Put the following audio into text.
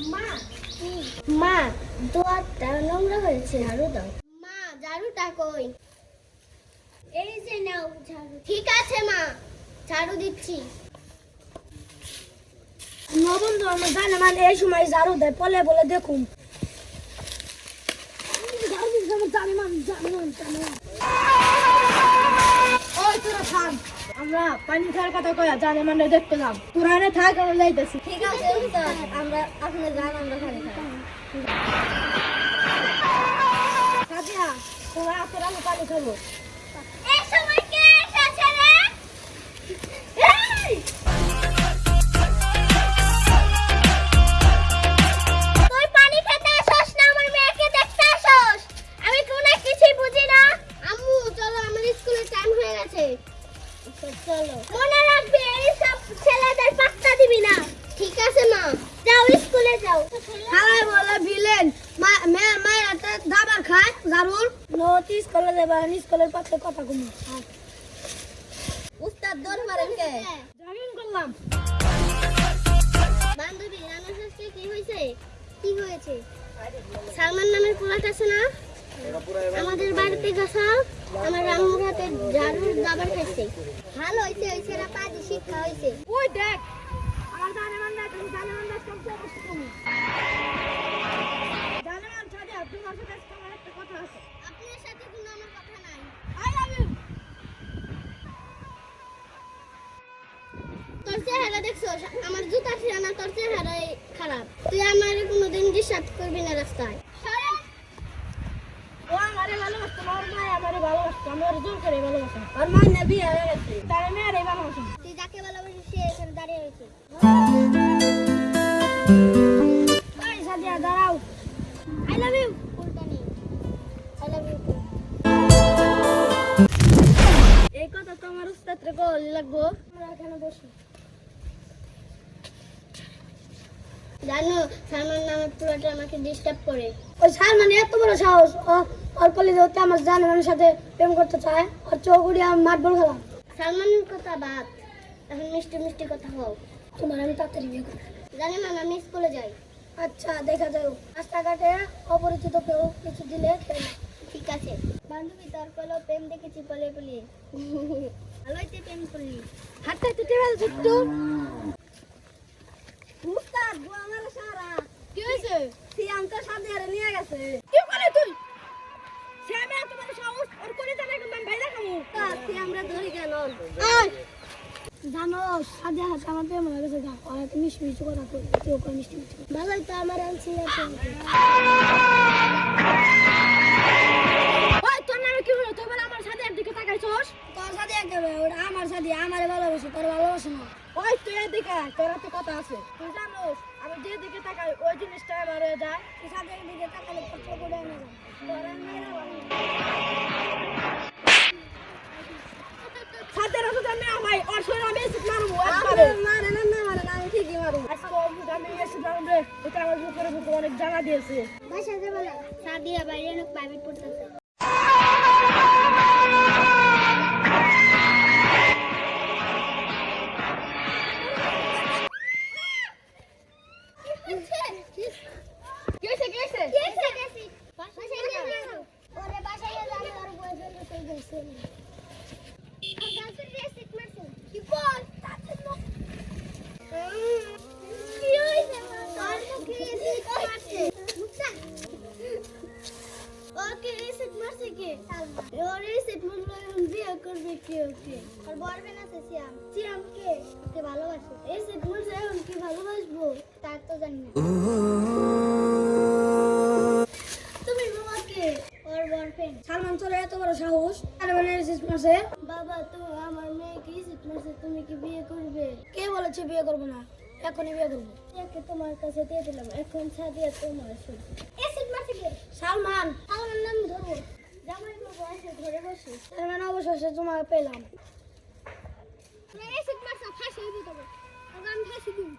মা কি মা দোয়ারটা নোংরা হয়েছে ঝাড়ু দাও মা ঝাড়ুটা কই এই যে নাও ঝাড়ু ঠিক আছে মা ঝাড়ু দিচ্ছি বন্ধু আমার জানে মানে এই সময় ঝাড়ু দেয় বলে বলে দেখুন আমরা পানি খাওয়ার কথা কয়া জানে মানে দেখতে যাম তোরা এনে থাক আমরা যাইতেছি ঠিক আছে আমরা আপনার গান আমরা খালি খাই সাদিয়া তোরা তোরা আমি পানি খাবো এই সময় কে এসেছে রে তুই পানি খেতে আসছ না আমার মেয়েকে দেখতে আসছ আমি কোনো কিছুই বুঝি না আম্মু চলো আমার স্কুলের টাইম হয়ে গেছে চলো মনে রাখবি এই সব ছেলেদের পাত্তা দিবি না ঠিক আছে মা যাও স্কুলে যাও হালাই বলে ভিলেন মায়ের দাবার খায় জারুল নতি স্কুলে যাবে স্কুলের পাশে কথা কমু উস্তাদ দৌড় মারেন কে জামিন করলাম বান্ধবী জানো আজকে কি হয়েছে কি হয়েছে সালমান নামের পোলাটা আছে না আমাদের বাড়িতে গেছে আমার আম্মুর হাতে ঝাড়ুর দাবার খাইছে ভালো হয়েছে হয়েছে না পাজি শিক্ষা হয়েছে ওই দেখ আমার জানেমান না তুমি জানেমান না কম অবস্থা তুমি জানেমান সাদিয়া তোমার সাথে আজকে আমার একটা কথা আছে আপনার সাথে কোনো আমার কথা নাই আই লাভ ইউ তোর চেহারা দেখছো আমার জুতা ছিল না তোর চেহারাই খারাপ তুই আমার কোনোদিন ডিস্টার্ব করবি না রাস্তায় ও আমারে ভালোবাসতো আমার মা আমারে ভালোবাসতো আমি ওর জোর করে ভালোবাসি আর মা না বিয়ে হয়ে গেছে তার মেয়েরে ভালোবাসি তুই যাকে ভালোবাসিস সে এখানে দাঁড়িয়ে রয়েছে ওই সাদিয়া দাঁড়াও আই লাভ ইউ ফুলটা নেই আই লাভ ইউ এই কথা তো আমার উস্তাদরে কল লাগবো আমরা এখানে বসি জানো সালমান নামের পুরোটা আমাকে ডিস্টার্ব করে ওই সালমান এত বড় সাহস ওর কলেজে হতে আমার জানেমানের সাথে প্রেম করতে চায় ওর চোখ উড়িয়ে আমি মাঠ বল খেলাম সালমানের কথা বাদ এখন মিষ্টি মিষ্টি কথা হোক তোমার আমি তাড়াতাড়ি বিয়ে করবো জানি না আমি স্কুলে যাই আচ্ছা দেখা যাও রাস্তাঘাটে অপরিচিত কেউ কিছু দিলে খেয়ে নাও। ঠিক আছে বান্ধবী তোর কলো প্রেম দেখেছি পলে পলে ভালোইতে প্রেম করলি হাঁটতে হাঁটতে টেবিল ছুট্টু উস্তাদ গো আমার সারা কি হয়েছে সিয়াম তো সাথে আর নিয়ে গেছে কি করে তুই শ্যামে এত বড় সাহস ওর করে জানা কিন্তু আমি ভাই দেখাবো তা আমরা ধরি কেন আয় জানো সাদে হাত আমার প্রেম হয়ে গেছে গা আর তুমি মিষ্টি মিষ্টি কথা কই কেউ কই মিষ্টি মিষ্টি ভালোই তো আমার আনছি ওই তোর নামে কি হলো তুই বলে আমার সাথে দিকে তাকাইছস তোর সাথে একদম ওটা আমার সাথে আমারে ভালোবাসে তোর ভালোবাসে না ওই তুই এদিকে আয়, তোর তো কথা আছে তুই জানোস আমি যে দিকে তাকাই ওই জিনিসটা আমার হয়ে যায় তুই সাথে দিকে তাকালে তোর চোখ উড়ে না যায় তোর মেয়েরা সাথে রাখো জানে ভাই ওর শরীর আমি এসে মারবো একবারে মারে না আমি ঠিকই মারু আজকে আমি এসে জানবে এটা আমার বুকের বুকে অনেক জানা দিয়েছে বাসা যাবে না সাদিয়া বাইরে অনেক প্রাইভেট পড়তেছে ভালোবাসে এই সে বলছে এখন কি ভালোবাসবো তার তো জানি না তুমি বাবাকে ওর বয়ফ্রেন্ড সালমান তোর এত বড় সাহস আর মানে এসেছিস মাসে বাবা তো আমার মেয়েকে ইসিট মারছে তুমি কি বিয়ে করবে কে বলেছে বিয়ে করবো না এখনই বিয়ে করবো একে তোমার কাছে দিয়ে দিলাম এখন সাদিয়া তোমার শুধু ইসিট মারছে কে সালমান আমার নাম ধরবো জামাই বাবা এসে ঘরে বসে তার মানে অবশেষে তোমাকে পেলাম ইসিট মারছে ফাঁসি দিতে হবে আমি ফাঁসি দিই